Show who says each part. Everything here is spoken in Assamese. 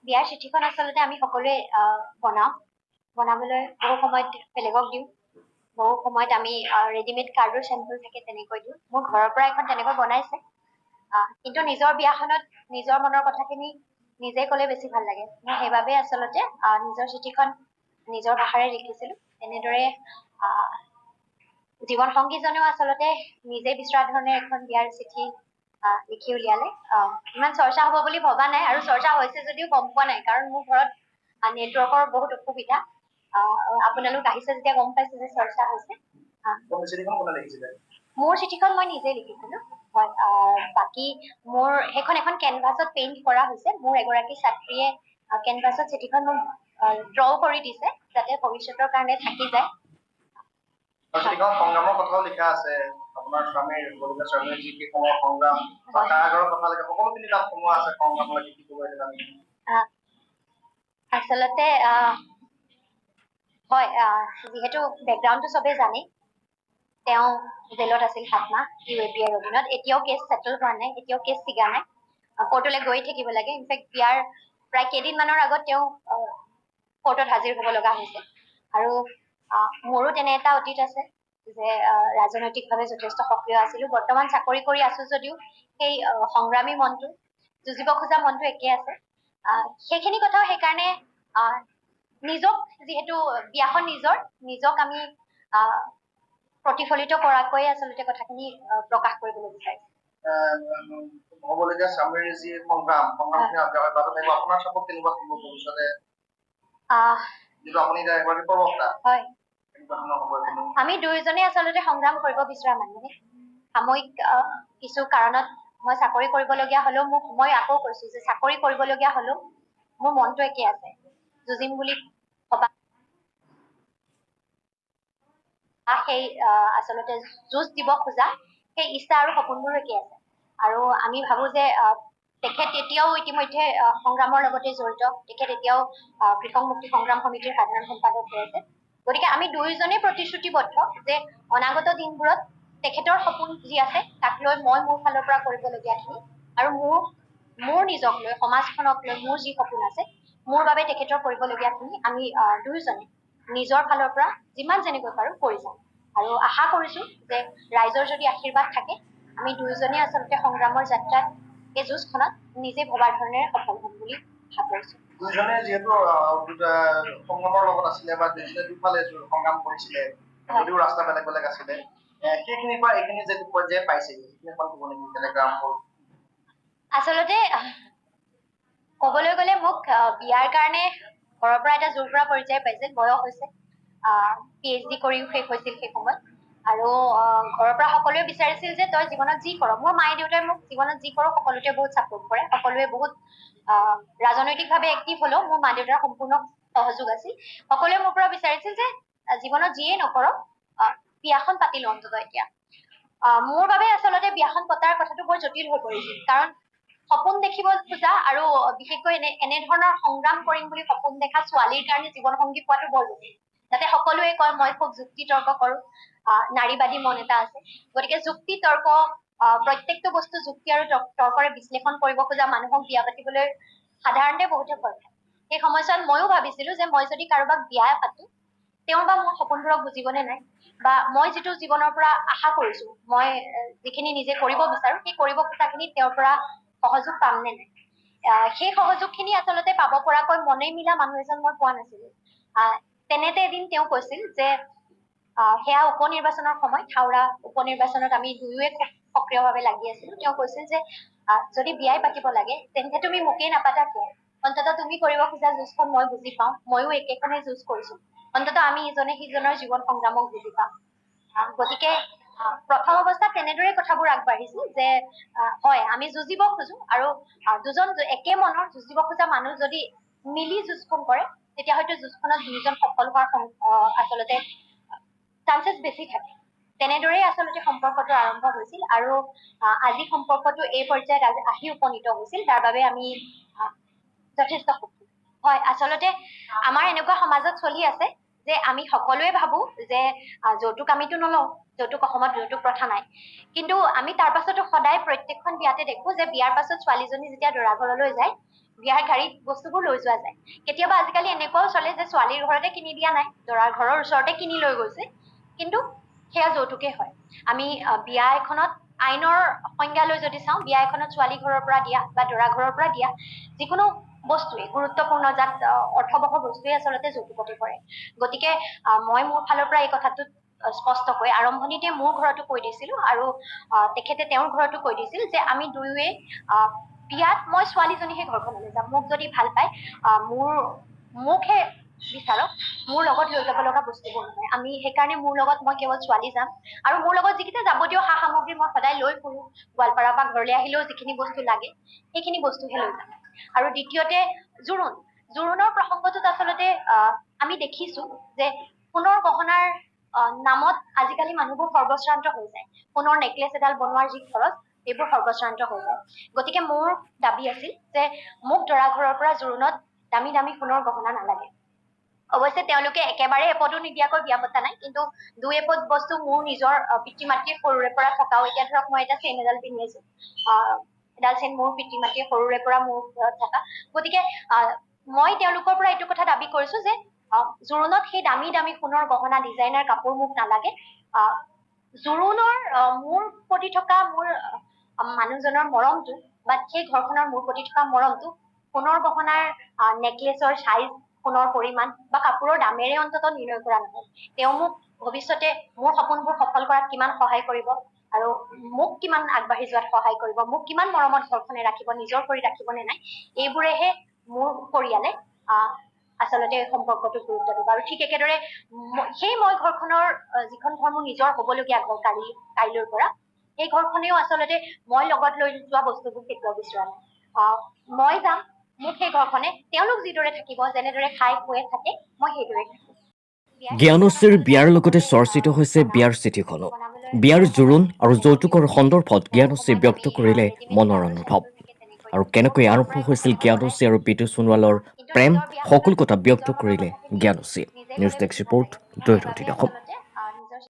Speaker 1: বিয়াৰ চিঠিখন আচলতে আমি সকলোৱে বনাওঁ বনাবলৈ বহু সময়ত বেলেগক দিওঁ বহু সময়ত আমি ৰেডিমেড কাৰ্ডৰ চেম্পল থাকে তেনেকৈ দিওঁ মোৰ ঘৰৰ পৰা এখন তেনেকৈ বনাইছে কিন্তু নিজৰ বিয়াখনত নিজৰ মনৰ কথাখিনি নিজে ক'লে বেছি ভাল লাগে মই সেইবাবে আচলতে নিজৰ চিঠিখন নিজৰ ভাষাৰে লিখিছিলোঁ তেনেদৰে জীৱন সংগীজনেও আচলতে নিজে বিচৰা ধৰণে এখন বিয়াৰ চিঠি লিখি উলিয়ালে ইমান চৰ্চা হ'ব বুলি ভবা নাই আৰু চৰ্চা হৈছে যদিও গম পোৱা নাই কাৰণ মোৰ ঘৰত নেটৱৰ্কৰ বহুত অসুবিধা আপোনালোক আহিছে যেতিয়া গম পাইছে যে চৰ্চা হৈছে মোৰ চিঠিখন মই নিজে লিখিছিলোঁ হয় বাকী মোৰ সেইখন এখন কেনভাছত পেইণ্ট কৰা হৈছে মোৰ এগৰাকী ছাত্ৰীয়ে কেনভাছত চিঠিখন মোক ড্ৰ কৰি দিছে যাতে ভৱিষ্যতৰ কাৰণে থাকি যায়
Speaker 2: সংগ্ৰামৰ কথাও লিখা আছে আপোনাৰ স্বামীৰ যি কেইসমূহ সংগ্ৰাম কাৰাগাৰৰ কথা লিখা সকলোখিনি তাত সোমোৱা আছে সংগ্ৰামৰ কি কৰিব জানি
Speaker 1: আচলতে হয় যিহেতু বেকগ্ৰাউণ্ডটো চবেই জানে তেওঁ জেলত আছিল 7 মাহ UAPৰ অধীনত এতিয়াও কেছ ছেটল হোৱা নাই এতিয়াও কেছ ছিগা নাই কোৰ্টলৈ গৈ থাকিব লাগে ইনফেক্ট বিয়াৰ প্ৰায় কেইদিনমানৰ আগত তেওঁ কোৰ্টত হাজিৰ হ'ব লগা হৈছে আৰু মোৰো তেনে এটা অতীত আছে যে ৰাজনৈতিকভাৱে যথেষ্ট সক্ৰিয় আছিলোঁ বৰ্তমান চাকৰি কৰি আছো যদিও সেই সংগ্ৰামী মনটো যুঁজিব খোজা মনটো একে আছে সেইখিনি কথাও সেইকাৰণে নিজক যিহেতু বিয়াখন নিজক আমি প্ৰতিফলিত কৰাকৈ আচলতে কথাখিনি প্ৰকাশ কৰিবলৈ বিচাৰিছোঁ
Speaker 2: হ'বলগীয়া স্বামীৰ যি সংগ্ৰামখিনি আপোনাৰ চাপত কেনেকুৱা হ'ব ভৱিষ্যতে যিটো আপুনি এতিয়া এগৰাকী প্ৰবক্তা
Speaker 1: হয় আমি দুয়োজনে আচলতে সংগ্ৰাম কৰিব বিচৰা মানুহে সাময়িক কিছু কাৰণত মই চাকৰি কৰিবলগীয়া হ'লেও মই আকৌ কৈছো যে চাকৰি কৰিবলগীয়া হ'লেও মোৰ মনটো একে আছে যুঁজিম বুলি ভবা সেই আচলতে যুঁজ দিব খোজা সেই ইচ্ছা আৰু সপোনবোৰো একে আছে আৰু আমি ভাবো যে তেখেত এতিয়াও ইতিমধ্যে সংগ্ৰামৰ লগতে জড়িত তেখেত এতিয়াও কৃষক মুক্তি সংগ্ৰাম সমিতিৰ সাধাৰণ সম্পাদক হৈ আছে গতিকে আমি দুয়োজনেই প্ৰতিশ্ৰুতিবদ্ধ যে অনাগত দিনবোৰত তেখেতৰ সপোন যি আছে তাক লৈ মই মোৰ ফালৰ পৰা কৰিবলগীয়াখিনি আৰু মোৰ নিজক লৈ সমাজখনক লৈ মোৰ যি সপোন আছে মোৰ বাবে তেখেতৰ কৰিবলগীয়াখিনি আমি দুয়োজনে নিজৰ ফালৰ পৰা যিমান যেনেকৈ পাৰো কৰি যাম আৰু আশা কৰিছো যে ৰাইজৰ যদি আশীৰ্বাদ থাকে আমি দুয়োজনে আচলতে সংগ্ৰামৰ যাত্ৰাত এই যুঁজখনত নিজে ভবাৰ ধৰণে সফল হ'ম বুলি আশা কৰিছো
Speaker 2: দুজনে যিহেতু সংগ্ৰামৰ লগত আছিলে বা দুফালে সংগ্ৰাম কৰিছিলে যদিও ৰাস্তা বেলেগ বেলেগ আছিলে সেইখিনিৰ পৰা এইখিনি যে পৰ্যায় পাইছেগে
Speaker 1: আচলতে ক'বলৈ গ'লে মোক বিয়াৰ কাৰণে ঘৰৰ পৰা এটা জোৰ পৰা পৰ্যায় পাইছিল বয়স হৈছে PhD কৰিও শেষ হৈছিল সেই সময়ত আৰু ঘৰৰ পৰা সকলোৱে বিচাৰিছিল যে তই জীৱনত যি কৰ মোৰ মায়ে দেউতাই মোক জীৱনত যি কৰ সকলোতে বহুত ছাপোৰ্ট কৰে সকলোৱে বহুত ৰাজনৈতিকভাৱে এক্টিভ হ'লেও মোৰ মা দেউতাৰ সম্পূৰ্ণ সহযোগ আছিল সকলোৱে মোৰ পৰা বিচাৰিছিল যে জীৱনত যিয়ে নকৰক বিয়াখন পাতি ল অন্ততঃ এতিয়া মোৰ বাবে আচলতে বিয়াখন পতাৰ কথাটো বৰ জটিল হৈ পৰিছিল কাৰণ সপোন দেখিব খোজা আৰু বিশেষকৈ এনেধৰণৰ সংগ্ৰাম কৰিম বুলি সপোন দেখা ছোৱালীৰ কাৰণে জীৱন সংগী পোৱাটো বৰ জটিল যাতে সকলোৱে কয় মই খুব যুক্তি তৰ্ক কৰো নাৰীবাদী মন এটা আছে গতিকে যুক্তি তৰ্ক প্ৰত্যেকটো বস্তু যুক্তি আৰু তৰ্কৰে বিশ্লেষণ কৰিব খোজা মানুহক বিয়া পাতিবলৈ সাধাৰণতে বহুতে ভয় খায় সেই সময়ছোৱাত ময়ো ভাবিছিলো যে মই যদি কাৰোবাক বিয়া পাতো তেওঁৰ বা মোৰ সপোনবোৰক বুজিবনে নাই বা মই যিটো জীৱনৰ পৰা আশা কৰিছো মই যিখিনি নিজে কৰিব বিচাৰো সেই কৰিব খোজাখিনি তেওঁৰ পৰা সহযোগ পাম নে নাই সেই সহযোগখিনি আচলতে পাব পৰাকৈ মনে মিলা মানুহ এজন মই পোৱা নাছিলো তেনেতে এদিন তেওঁ কৈছিল যে সেয়া উপনিৰ্বাচনৰ সময় হাওৰা উপনিৰ্বাচনত আমি দুয়োৱে খুব সক্ৰিয়ভাৱে লাগি আছিলো তেওঁ কৈছিল যে যদি বিয়াই পাতিব লাগে তেন্তে তুমি মোকেই নাপাতা কিয় অন্ততঃ তুমি কৰিব খোজা যুঁজখন মই বুজি পাওঁ ময়ো একেখনেই যুঁজ কৰিছো অন্ততঃ আমি ইজনে সিজনৰ জীৱন সংগ্ৰামক বুজি পাওঁ গতিকে প্ৰথম অৱস্থাত তেনেদৰে কথাবোৰ আগবাঢ়িছিল যে হয় আমি যুঁজিব খোজো আৰু দুজন একে মনৰ যুঁজিব খোজা মানুহ যদি মিলি যুঁজখন কৰে তেতিয়া হয়তো যুঁজখনত দুয়োজন সফল হোৱাৰ আচলতে চান্সেছ বেছি থাকে তেনেদৰেই আচলতে সম্পৰ্কটো আৰম্ভ হৈছিল আৰু আজি সম্পৰ্কটো এই পৰ্যায়ত আহি উপনীত হৈছিল তাৰ বাবে আমি যথেষ্ট সুখী হয় আচলতে আমাৰ এনেকুৱা সমাজত চলি আছে যে আমি সকলোৱে ভাবো যে যৌতুক আমিতো নলওঁ যৌতুক অসমত যৌতুক প্ৰথা নাই কিন্তু আমি তাৰ পাছতো সদায় প্ৰত্যেকখন বিয়াতে দেখো যে বিয়াৰ পাছত ছোৱালীজনী যেতিয়া দৰা ঘৰলৈ যায় বিয়াৰ গাড়ীত বস্তুবোৰ লৈ যোৱা যায়। কেতিয়াবা আজিকালি এনেকুৱাও চলে যে ছোৱালীৰ ঘৰতে কিনি দিয়া নাই, দৰাৰ ঘৰৰ ওচৰতে কিনি লৈ গৈছে, কিন্তু সেয়া যৌতুকেই হয়। আমি বিয়া এখনত আইনৰ সংজ্ঞা লৈ যদি চাওঁ, বিয়া এখনত ছোৱালী ঘৰৰ পৰা দিয়া বা দৰা ঘৰৰ পৰা দিয়া যিকোনো বস্তুৱে গুৰুত্বপূৰ্ণ যাত অৰ্থবহ বস্তুৱে আচলতে যৌতুকতে পৰে। গতিকে মই মোৰ ফালৰ পৰা এই কথাটোত স্পষ্টকৈ আৰম্ভণিতে মোৰ ঘৰতো কৈ দিছিলো আৰু তেখেতে তেওঁৰ ঘৰতো কৈ দিছিল যে আমি দুয়োৱে বিয়াত মই ছোৱালীজনীহে ঘৰখনলৈ যাম। মোক যদি ভাল পায় মোকহে বিচাৰক, মোৰ লগত লৈ যাব লগা বস্তুবোৰ নহয়। আমি সেইকাৰণে মোৰ লগত মই কেৱল ছোৱালী যাম আৰু মোৰ লগত যিকেইটা যাৱতীয় সা সামগ্ৰী মই সদায় লৈ ফুৰো, গোৱালপাৰাৰ পৰা ঘৰলৈ আহিলেও যিখিনি বস্তু লাগে সেইখিনি বস্তুহে লৈ যাম। আৰু দ্বিতীয়তে জোৰোণৰ প্ৰসংগটোত আচলতে আমি দেখিছো যে সোণৰ গহনাৰ নামত আজিকালি মানুহবোৰ সৰ্বশ্ৰান্ত হৈ যায়। সোণৰ নেকলেছ এডাল বনোৱাৰ যি খৰচ, এইবোৰ সৰ্বশ্ৰান্ত হৈ যায়। গতিকে মোৰ দাবী আছিল যে মোক দৰা ঘৰৰ পৰা জোৰোণত দামী দামী সোণৰ গহনা নালাগে। অৱশ্যে তেওঁলোকে একেবাৰে এপদো নিদিয়াকৈ বিয়া পতা নাই, কিন্তু দুই এপদ বস্তু মোৰ নিজৰ পিতৃ মাতৃৰ সৰুৰে পৰা থকাও। এতিয়া ধৰক মই এটা চেইন এডাল পিন্ধি আছো, এডাল চেইন মোৰ পিতৃ মাতৃৰ সৰুৰে পৰা মোৰ ঘৰত থকা। গতিকে মই তেওঁলোকৰ পৰা এইটো কথা দাবী কৰিছো যে জোৰোণত সেই দামী দামী সোণৰ গহনা, ডিজাইনাৰ কাপোৰ মোক নালাগে। জোৰোণৰ মোৰ প্ৰতি থকা মোৰ মানুহজনৰ মৰমটো বা সেই ঘৰখনৰ মোৰ প্ৰতি থকা মৰমটো সোণৰ গহনাৰ নেকলেছৰ চাইজ, সোণৰ পৰিমাণ বা কাপোৰৰ দামেৰে অন্ততঃ নিৰ্ণয় কৰা নহয়। তেওঁ মোক ভৱিষ্যতে মোৰ সপোনবোৰ সফল কৰাত কিমান সহায় কৰিব আৰু মোক কিমান আগবাঢ়ি যোৱাত সহায় কৰিব, মোক কিমান মৰমত ঘৰখনে ৰাখিব, নিজৰ কৰি ৰাখিব নে নাই, এইবোৰেহে মোৰ পৰিয়ালে আচলতে সম্পৰ্কটো গুৰুত্ব দিব। আৰু ঠিক একেদৰে সেই মই ঘৰখনৰ যিখন ঘৰ মোৰ নিজৰ হবলগীয়া ঘৰ কাইলৈৰ পৰা, সেই ঘৰখনেও আচলতে মই লগত লৈ যোৱা বস্তুবোৰ কেতিয়াও বিচৰা নাই। মই যাম, মোক সেই ঘৰখনে তেওঁলোক যিদৰে থাকিব, যেনেদৰে খাই শুৱে থাকে, মই সেইদৰে থাকিম।
Speaker 3: জ্ঞানশ্ৰীৰ বিয়াৰ লগতে চৰ্চিত হৈছে বিয়াৰ চিঠিখনো। বিয়াৰ জোৰোণ আৰু যৌতুকৰ সন্দৰ্ভত জ্ঞানশ্ৰীয়ে ব্যক্ত কৰিলে মনৰ অনুভৱ। আৰু কেনেকৈ আৰম্ভ হৈছিল জ্ঞানশ্ৰী আৰু বিতু সোণোৱালৰ প্ৰেম, সকলো কথা ব্যক্ত কৰিলে জ্ঞানশ্ৰীয়ে। নিউজ ডেস্ক ৰিপৰ্ট, দৈৰতি অসম।